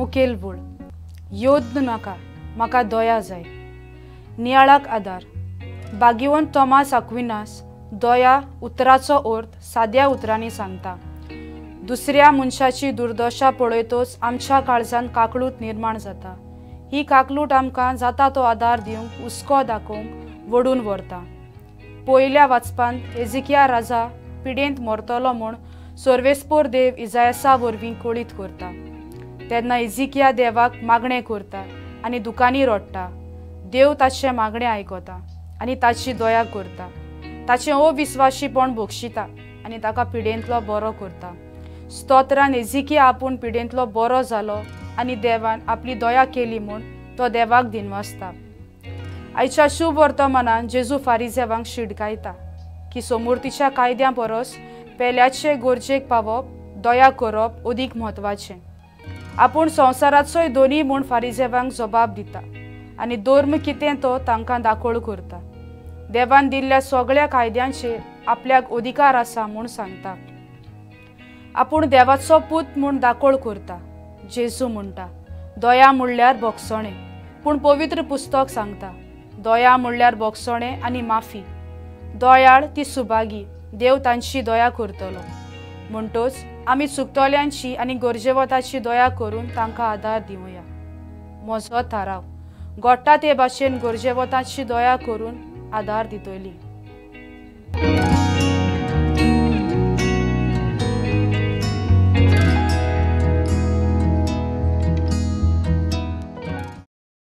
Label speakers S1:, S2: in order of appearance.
S1: मुखेल वूळ योद्ध नाका म्हाका दया जाय। नियाळाक आदार भाग्यवंत थॉमस अक्विनास दया उतराचो अर्थ साद्या उतरांनी सांगता। दुसऱ्या मनशाची दुर्दशा पळयतच आमच्या काळजांत काकळूट निर्माण जाता। ही काकळूट आमकां जाता तो आदार दिवंक हुस्को दाखोवंक वडून व्हरता। पयल्या वाचपांत हेजिकिया राजा पिडेंत मरतलो म्हूण सर्वेस्पोर देव इजायासा वरवीं कळीत करता। तेन्ना हेजिकिया देवाक मागणें करता आनी दुकानी रडटा। देव ताचें मागणें आयकता आनी ताची दया करता, ताचें अविस्वाशीपण बक्षिता आनी ताका पिडेंतलो बरो करता। स्तोत्रान हेजिकिया आपूण पिडेंतलो बरो जालो आनी देवान आपली दया केली म्हूण तो देवाक दिनवासता। आयच्या शुभ वर्तमानान जेजू फारिजेवांक शिडकायता की समोर्तीच्या कायद्या परस पेल्याचे गरजेक पावप, दया करप अदीक म्हत्वाचें। आपूण संवसाराचोय दोनी म्हूण फारिजेवांक जबाब दिता आनी धर्म कितें तो तांकां दाखोळ करता। देवान दिल्ल्या सगळ्या कायद्यांचेर आपल्याक अधिकार आसा म्हूण सांगता। आपूण देवाचो पूत म्हूण दाखोळ करता। जेजू म्हणटा दया म्हणल्यार भोगसणें, पूण पवित्र पुस्तक सांगता दया म्हणल्यार भोगसणें आनी माफी। दयाळ ती सुभागी, देव तांची दया करतलो। म्हणटच आमी चुकतल्यांची आनी गरजेवताची दया करून तांकां आदार दिवया। म्हजो थाराव गोडटा ते भाशेन गरजेवताची दया करून आदार दितली।